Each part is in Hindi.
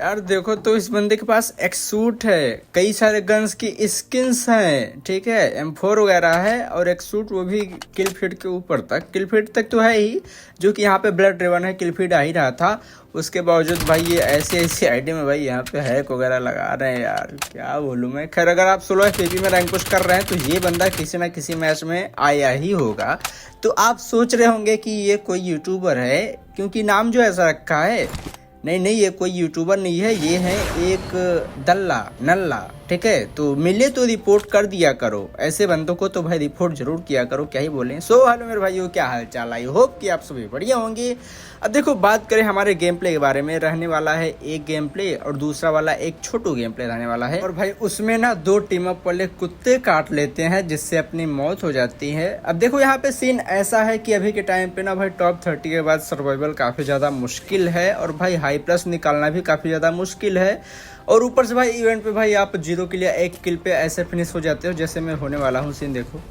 यार देखो तो इस बंदे के पास एक सूट है, कई सारे गन्स की स्किन्स हैं, ठीक है, M4 वगैरह है और एक सूट, वो भी किल फीड के ऊपर तक, किल फीड तक तो है ही, जो कि यहाँ पे ब्लड ड्रिवन है, किल फीड आ ही रहा था। उसके बावजूद भाई ये ऐसी ऐसी आईडी में भाई यहाँ पे हैक वगैरह लगा रहे हैं यार, क्या बोलूँ मैं। खैर अगर आप 16 FPP में रैंक पुश कर रहे हैं तो ये बंदा किसी ना किसी मैच में आया ही होगा। तो आप सोच रहे होंगे कि ये कोई यूट्यूबर है, क्योंकि नाम जो ऐसा रखा है। नहीं नहीं, ये कोई यूट्यूबर नहीं है, ये है एक दल्ला नल्ला, ठीक है। तो मिले तो रिपोर्ट कर दिया करो, ऐसे बंदों को तो भाई रिपोर्ट जरूर किया करो, क्या ही बोलें। सो हेलो मेरे भाइयों, क्या हाल चाल, आई होप कि आप सभी बढ़िया होंगे। अब देखो बात करें हमारे गेम प्ले के बारे में, रहने वाला है एक गेम प्ले और दूसरा वाला एक छोटू गेम प्ले रहने वाला है। और भाई उसमें ना 2 टीम अप वाले कुत्ते काट लेते हैं जिससे अपनी मौत हो जाती है। अब देखो यहाँ पे सीन ऐसा है कि अभी के टाइम पे ना भाई टॉप 30 के बाद सर्वाइवल काफी ज्यादा मुश्किल है और भाई हाई प्लस निकालना भी काफी ज्यादा मुश्किल है। और ऊपर से भाई इवेंट पे भाई आप 0 के लिए 1 किल पे ऐसे फिनिश हो जाते हो जैसे मैं होने वाला हूँ। सीन देखो,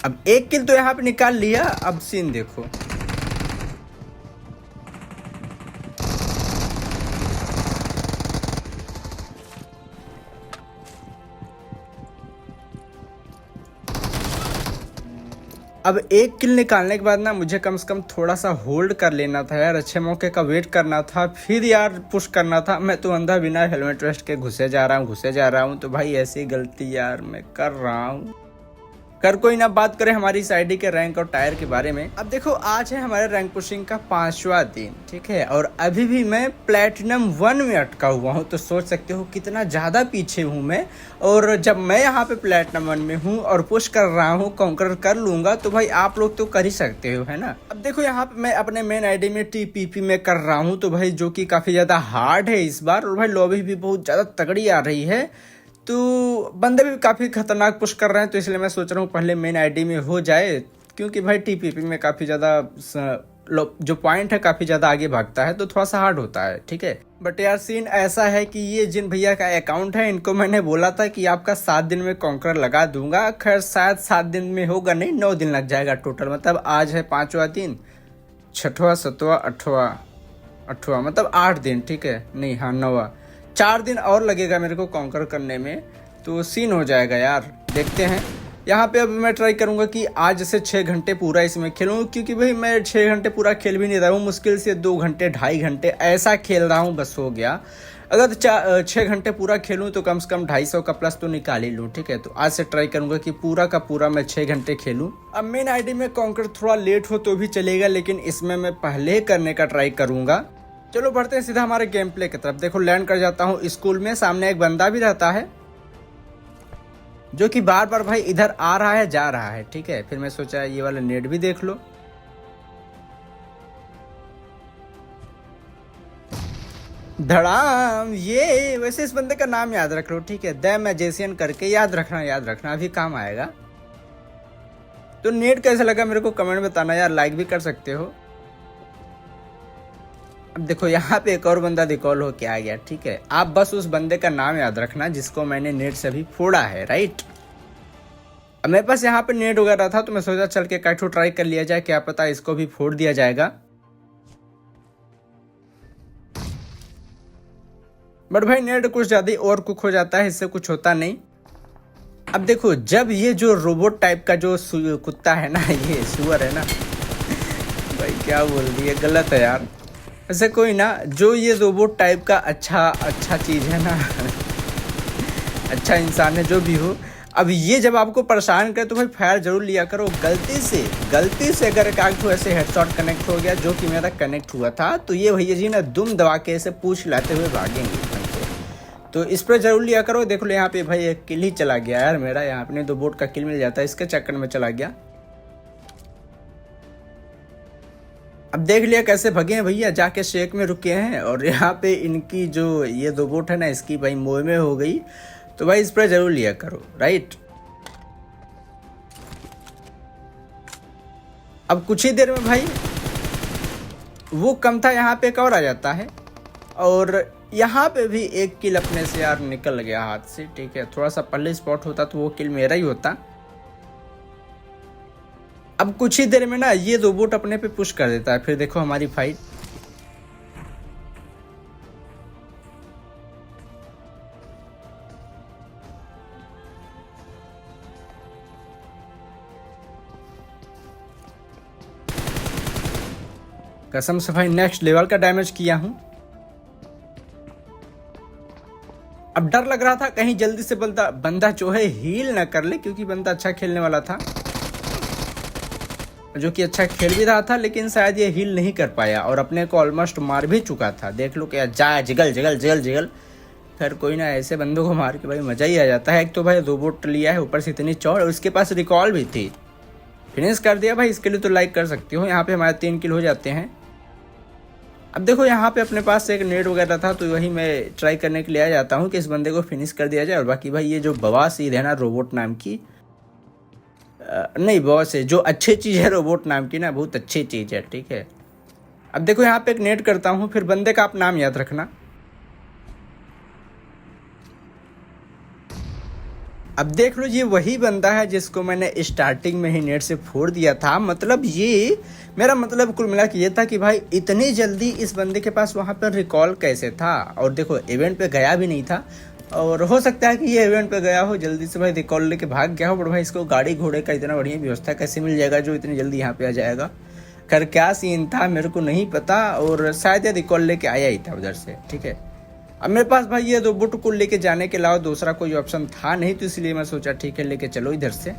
अब 1 किल तो यहाँ पे निकाल लिया। अब सीन देखो, अब 1 किल निकालने के बाद ना मुझे कम से कम थोड़ा सा होल्ड कर लेना था यार, अच्छे मौके का वेट करना था, फिर यार पुश करना था। मैं तो अंधा बिना हेलमेट वेस्ट के घुसे जा रहा हूँ। तो भाई ऐसी गलती यार मैं कर रहा हूँ। कर कोई ना, बात करें हमारी इस आईडी के रैंक और टायर के बारे में। अब देखो आज है हमारे रैंक पुशिंग का 5वां दिन, ठीक है, और अभी भी मैं प्लेटिनम 1 में अटका हुआ हूँ। तो सोच सकते हो कितना ज्यादा पीछे हूँ मैं। और जब मैं यहाँ पे प्लेटिनम 1 में हूँ और पुश कर रहा हूँ, कॉन्कर कर लूंगा, तो भाई आप लोग तो कर ही सकते हो, है ना। अब देखो यहाँ पे मैं अपने मेन आईडी में TPP में कर रहा हूँ, तो भाई जो कि काफी ज्यादा हार्ड है इस बार, और भाई लॉबी भी बहुत ज्यादा तगड़ी आ रही है। तो बंदे भी काफ़ी खतरनाक पुश कर रहे हैं, तो इसलिए मैं सोच रहा हूँ पहले मेन आईडी में हो जाए, क्योंकि भाई TPP में काफ़ी ज़्यादा जो पॉइंट है काफ़ी ज़्यादा आगे भागता है, तो थोड़ा सा हार्ड होता है, ठीक है। बट यार सीन ऐसा है कि ये जिन भैया का अकाउंट है, इनको मैंने बोला था कि आपका 7 दिन में कॉन्कर लगा दूंगा। खैर शायद 7 दिन में होगा नहीं, 9 दिन लग जाएगा टोटल। मतलब आज है 5वां दिन, 6वां 7वां 8वां मतलब 8 दिन, ठीक है, नहीं हाँ 9वां, 4 दिन और लगेगा मेरे को कॉन्कर करने में, तो सीन हो जाएगा यार। देखते हैं यहाँ पे। अब मैं ट्राई करूंगा कि आज से 6 घंटे पूरा इसमें खेलूँ, क्योंकि भाई मैं 6 घंटे पूरा खेल भी नहीं रहा हूँ, मुश्किल से 2 घंटे 2.5 घंटे ऐसा खेल रहा हूँ, बस हो गया। अगर 6 घंटे पूरा खेलूँ तो कम से कम 250 का प्लस तो निकाल ही लूँ, ठीक है। तो आज से ट्राई करूंगा कि पूरा का पूरा मैं 6 घंटे खेलूँ। अब मेन आईडी में कॉन्कर थोड़ा लेट हो तो भी चलेगा, लेकिन इसमें मैं पहले करने का ट्राई करूंगा। चलो बढ़ते हैं सीधा हमारे गेम प्ले की तरफ। देखो लैंड कर जाता हूँ स्कूल में, सामने एक बंदा भी रहता है जो कि बार बार भाई इधर आ रहा है जा रहा है, ठीक है। फिर मैं सोचा ये वाला नेट भी देख लो। धड़ाम, ये वैसे इस बंदे का नाम याद रख लो, ठीक है, द मैजिशियन करके, याद रखना अभी काम आएगा। तो नेट कैसा लगा मेरे को कमेंट में बताना यार, लाइक भी कर सकते हो। अब देखो यहाँ पे एक और बंदा रिकॉल हो के आ गया, ठीक है। आप बस उस बंदे का नाम याद रखना जिसको मैंने नेट से अभी फोड़ा है, राइट। अब मेरे पास यहाँ पे नेट वगैरह था, तो मैं सोचा चल के काइटो ट्राई कर लिया जाए, क्या पता इसको भी फोड़ दिया जाएगा। बट भाई नेट कुछ ज्यादा ही ओवर कुक हो जाता है, इससे कुछ होता नहीं। अब देखो जब ये जो रोबोट टाइप का जो कुत्ता है ना, ये सुअर है ना भाई, क्या बोल दिए, गलत है यार। ऐसे कोई ना, जो ये रोबोट टाइप का अच्छा चीज़ है ना अच्छा इंसान है जो भी हो, अब ये जब आपको परेशान करे तो भाई फायर जरूर लिया करो। गलती से अगर एक आग ऐसे हेडशॉट कनेक्ट हो गया, जो कि मेरा कनेक्ट हुआ था, तो ये भैया जी ना दुम दबा के ऐसे पूछ लाते हुए भागेंगे, तो इस पर जरूर लिया करो। देख लो यहाँ पे भाई एक किल ही चला गया यार मेरा, यहाँ अपने 2 बोट का किल मिल जाता है, इसके चक्कर में चला गया। अब देख लिया कैसे भगे हैं भैया, जाके शेक में रुके हैं, और यहाँ पे इनकी जो ये 2 बोट है ना, इसकी भाई मोह में हो गई। तो भाई इस पर जरूर लिया करो, राइट। अब कुछ ही देर में भाई वो कम था, यहाँ पे एक और आ जाता है, और यहाँ पे भी एक किल अपने से यार निकल गया हाथ से, ठीक है। थोड़ा सा पहले स्पॉट होता तो वो किल मेरा ही होता। अब कुछ ही देर में ना ये रोबोट अपने पे पुश कर देता है, फिर देखो हमारी फाइट। कसम से भाई नेक्स्ट लेवल का डैमेज किया हूं। अब डर लग रहा था कहीं जल्दी से बंदा जो है हील ना कर ले, क्योंकि बंदा अच्छा खेलने वाला था, जो कि अच्छा खेल भी रहा था, लेकिन शायद ये हील नहीं कर पाया और अपने को ऑलमोस्ट मार भी चुका था। देख लो क्या जा जिगल जिगल जिगल जिगल। खैर कोई ना, ऐसे बंदों को मार के भाई मजा ही आ जाता है। एक तो भाई रोबोट लिया है, ऊपर से इतनी चौड़, और उसके पास रिकॉल भी थी। फिनिश कर दिया भाई, इसके लिए तो लाइक कर सकती हो। यहाँ पे हमारे 3 किल हो जाते हैं। अब देखो यहाँ पे अपने पास एक नेट वगैरह था, तो वही मैं ट्राई करने के लिए आ जाता हूँ कि इस बंदे को फिनिश कर दिया जाए। और बाकी भाई ये जो बवासीर है ना रोबोट नाम की, नहीं बॉस है जो अच्छी चीज़ है रोबोट नाम की ना, बहुत अच्छी चीज़ है, ठीक है। अब देखो यहाँ पे एक नेट करता हूँ, फिर बंदे का आप नाम याद रखना। अब देख लो ये वही बंदा है जिसको मैंने स्टार्टिंग में ही नेट से फोड़ दिया था। मतलब ये मेरा मतलब कुल मिला के ये था कि भाई इतनी जल्दी इस बंदे के पास वहाँ पर रिकॉल कैसे था। और देखो इवेंट पे गया भी नहीं था, और हो सकता है कि ये इवेंट पे गया हो, जल्दी से भाई रिकॉल लेके भाग गया हो। बट भाई इसको गाड़ी घोड़े का इतना बढ़िया व्यवस्था कैसे मिल जाएगा जो इतनी जल्दी यहाँ पे आ जाएगा। खैर क्या सीन था मेरे को नहीं पता, और शायद ये रिकॉल लेके आया ही था उधर से, ठीक है। अब मेरे पास भाई ये रोबोट को लेके जाने के अलावा दूसरा कोई ऑप्शन था नहीं, तो इसलिए मैं सोचा ठीक है लेके चलो इधर से।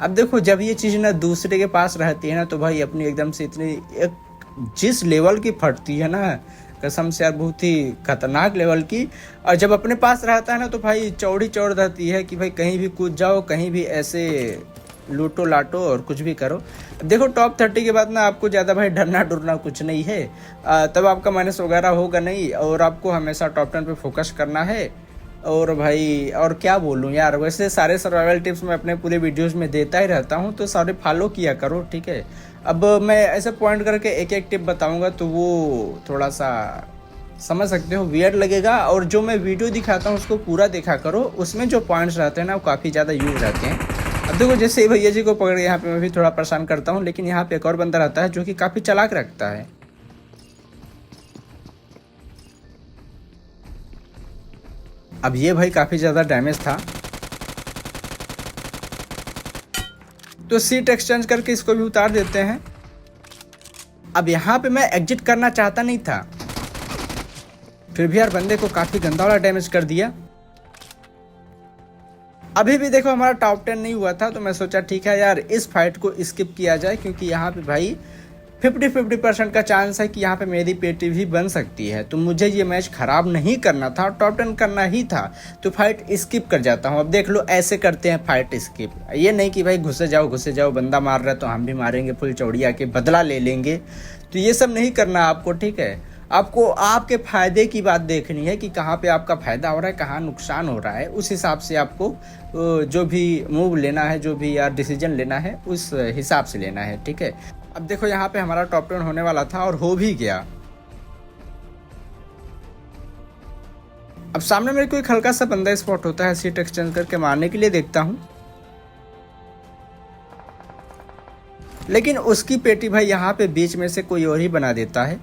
अब देखो जब ये चीज़ ना दूसरे के पास रहती है ना, तो भाई अपनी एकदम से इतनी एक जिस लेवल की फटती है ना, कसम से यार बहुत ही खतरनाक लेवल की। और जब अपने पास रहता है ना तो भाई चौड़ी चौड़ रहती है कि भाई कहीं भी कूद जाओ, कहीं भी ऐसे लूटो लाटो और कुछ भी करो। देखो टॉप 30 के बाद ना आपको ज़्यादा भाई डरना डरना कुछ नहीं है, तब आपका माइनस वगैरह होगा नहीं, और आपको हमेशा टॉप 10 पे फोकस करना है। और भाई और क्या बोलूँ यार, वैसे सारे सर्वाइवल टिप्स मैं अपने पूरे वीडियोस में देता ही रहता हूँ, तो सारे फॉलो किया करो, ठीक है। अब मैं ऐसे पॉइंट करके एक एक टिप बताऊँगा तो वो थोड़ा सा समझ सकते हो वियर्ड लगेगा, और जो मैं वीडियो दिखाता हूँ उसको पूरा देखा करो, उसमें जो पॉइंट्स रहते हैं ना वो काफ़ी ज़्यादा यूज रहते हैं। अब देखो जैसे ही भैया जी को पकड़ यहाँ पे मैं भी थोड़ा परेशान करता हूँ, लेकिन यहाँ पे एक और बंदा रहता है जो कि काफ़ी चालाक रखता है। अब ये भाई काफ़ी ज़्यादा डैमेज था, तो सीट एक्सचेंज करके इसको भी उतार देते हैं। अब यहाँ पे मैं एग्जिट करना चाहता नहीं था, फिर भी यार बंदे को काफ़ी गंदा वाला डैमेज कर दिया। अभी भी देखो हमारा टॉप 10 नहीं हुआ था, तो मैं सोचा ठीक है यार इस फाइट को स्किप किया जाए, क्योंकि यहाँ पे भाई 50-50% का चांस है कि यहाँ पे मेरी पेटी भी बन सकती है। तो मुझे ये मैच ख़राब नहीं करना था, टॉप 10 करना ही था, तो फाइट स्किप कर जाता हूँ। अब देख लो ऐसे करते हैं फाइट स्किप, ये नहीं कि भाई घुसे जाओ बंदा मार रहा है तो हम भी मारेंगे फुल चौड़िया के बदला ले लेंगे, तो ये सब नहीं करना आपको, ठीक है। आपको आपके फ़ायदे की बात देखनी है कि कहाँ पे आपका फ़ायदा हो रहा है, कहाँ नुकसान हो रहा है, उस हिसाब से आपको जो भी मूव लेना है, जो भी यार डिसीजन लेना है उस हिसाब से लेना है, ठीक है। अब देखो यहाँ पे हमारा टॉप 10 होने वाला था और हो भी गया। अब सामने मेरे को एक हल्का सा बंदा स्पॉट होता है, सीट एक्सचेंज करके मारने के लिए देखता हूँ, लेकिन उसकी पेटी भाई यहाँ पे बीच में से कोई और ही बना देता है।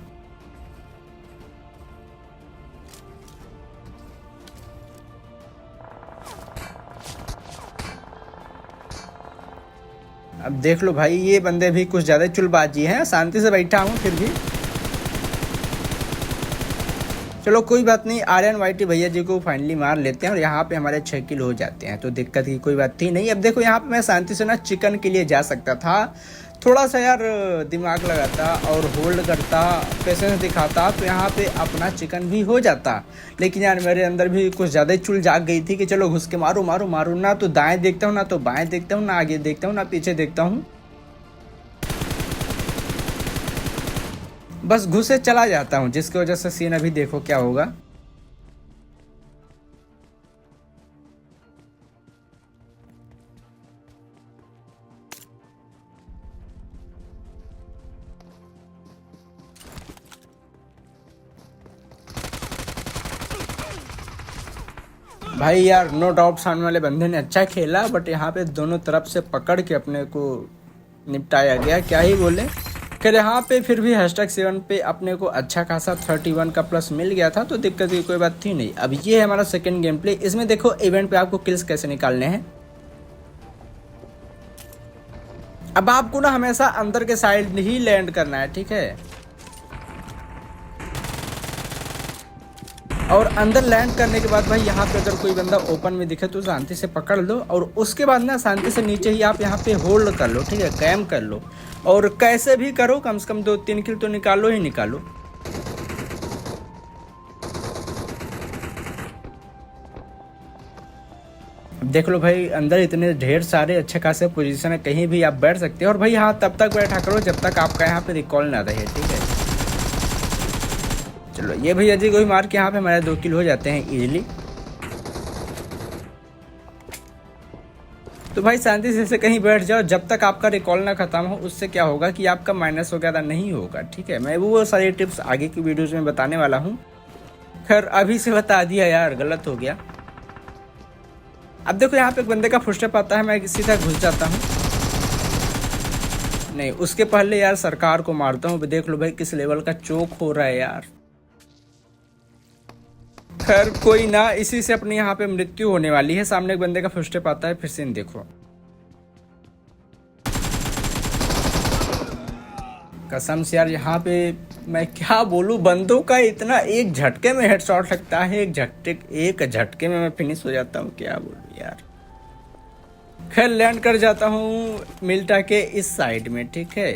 अब देख लो भाई ये बंदे भी कुछ ज़्यादा चुलबाजी हैं, शांति से बैठा हूँ फिर भी। चलो कोई बात नहीं, आर्यन वाइटी भैया जी को फाइनली मार लेते हैं और यहाँ पे हमारे 6 किल हो जाते हैं, तो दिक्कत की कोई बात थी नहीं। अब देखो यहाँ पे मैं शांति से ना चिकन के लिए जा सकता था, थोड़ा सा यार दिमाग लगाता और होल्ड करता, पेशेंस दिखाता, तो यहाँ पे अपना चिकन भी हो जाता। लेकिन यार मेरे अंदर भी कुछ ज़्यादा ही चुल जाग गई थी कि चलो घुस के मारूँ मारूँ मारूँ, ना तो दाएँ देखता हूँ ना तो बाएँ देखता हूँ, ना आगे देखता हूँ ना पीछे देखता हूँ, बस घुसे चला जाता हूँ, जिसकी वजह से सीन अभी देखो क्या होगा। भाई यार नो डाउट सामने वाले बंदे ने अच्छा खेला, बट यहाँ पे दोनों तरफ से पकड़ के अपने को निपटाया गया, क्या ही बोले। खैर यहाँ पे फिर भी #7 पे अपने को अच्छा खासा 31 का प्लस मिल गया था, तो दिक्कत की कोई बात थी नहीं। अब ये है हमारा सेकंड गेम प्ले। इसमें देखो इवेंट पे आपको किल्स कैसे निकालने हैं। अब आपको ना हमेशा अंदर के साइड ही लैंड करना है, ठीक है। और अंदर लैंड करने के बाद भाई यहाँ पे अगर कोई बंदा ओपन में दिखे तो शांति से पकड़ लो, और उसके बाद ना शांति से नीचे ही आप यहाँ पे होल्ड कर लो, ठीक है, कैम कर लो, और कैसे भी करो कम से कम 2-3 किल तो निकालो ही निकालो। देख लो भाई अंदर इतने ढेर सारे अच्छे खासे पोजीशन है, कहीं भी आप बैठ सकते हो। और भाई हाँ तब तक बैठा करो जब तक आपका यहाँ पे रिकॉल ना रहे, ठीक है। चलो ये भैया जी को ही मार के यहाँ पे हमारे 2 किल हो जाते हैं इजीली। तो भाई शांति से कहीं बैठ जाओ जब तक आपका रिकॉल ना खत्म हो। उससे क्या होगा कि आपका माइनस वगैरह नहीं होगा, ठीक है। मैं वो सारी टिप्स आगे की वीडियोज में बताने वाला हूँ। खैर अभी से बता दिया यार, गलत हो गया। अब देखो यहाँ पे एक बंदे का फुटस्टेप आता है, मैं सीधा घुस जाता हूँ। नहीं उसके पहले यार सरकार को मारता हूँ। देख लो भाई किस लेवल का चोक हो रहा है यार। खैर कोई ना, इसी से अपनी यहाँ पे मृत्यु होने वाली है। सामने एक बंदे का फुटस्टेप आता है, फिर से देखो। कसम से यार यहाँ पे मैं क्या बोलूं, बंदों का इतना एक झटके में हेडशॉट लगता है, एक झटके में मैं फिनिश हो जाता हूँ, क्या बोलूं यार। खैर लैंड कर जाता हूँ मिल्टा के इस साइड में, ठीक है।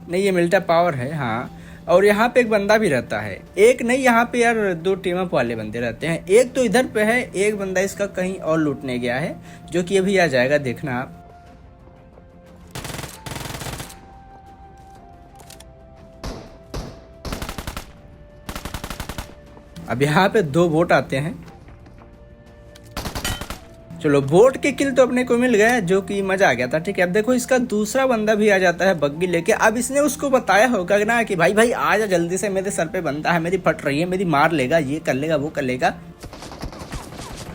नहीं ये मिल्टा पावर है, हाँ। और यहाँ पे एक बंदा भी रहता है, एक नहीं यहाँ पे यार 2 टीम अप वाले बंदे रहते हैं। एक तो इधर पे है, एक बंदा इसका कहीं और लूटने गया है, जो कि अभी आ जाएगा, देखना आप। अब यहाँ पे 2 बोट आते हैं। चलो बोट के किल तो अपने को मिल गए, जो कि मजा आ गया था, ठीक है। अब देखो इसका दूसरा बंदा भी आ जाता है बग्गी लेके। अब इसने उसको बताया होगा ना कि भाई भाई आ जा जल्दी से, मेरे सर पे बंदा है, मेरी फट रही है, मेरी मार लेगा, ये कर लेगा वो कर लेगा।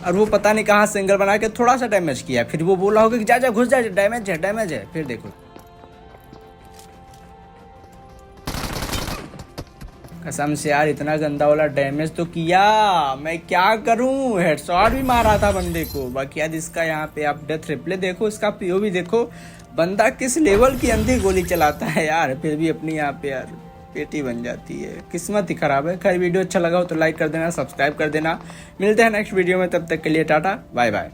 और वो पता नहीं कहाँ सिंगल बना के थोड़ा सा डैमेज किया, फिर वो बोला होगा कि जा जा घुस जा, डैमेज है। फिर देखो कसम से यार इतना गंदा वाला डैमेज तो किया, मैं क्या करूं। हेडशॉट भी मारा था बंदे को। बाकी यार इसका यहाँ पे आप डेथ रिप्ले देखो, इसका पीओवी देखो, बंदा किस लेवल की अंधी गोली चलाता है यार, फिर भी अपनी यहाँ पे यार पेटी बन जाती है। किस्मत ही खराब है। खैर वीडियो अच्छा लगा हो तो लाइक कर देना, सब्सक्राइब कर देना। मिलते हैं नेक्स्ट वीडियो में, तब तक के लिए टाटा बाय बाय।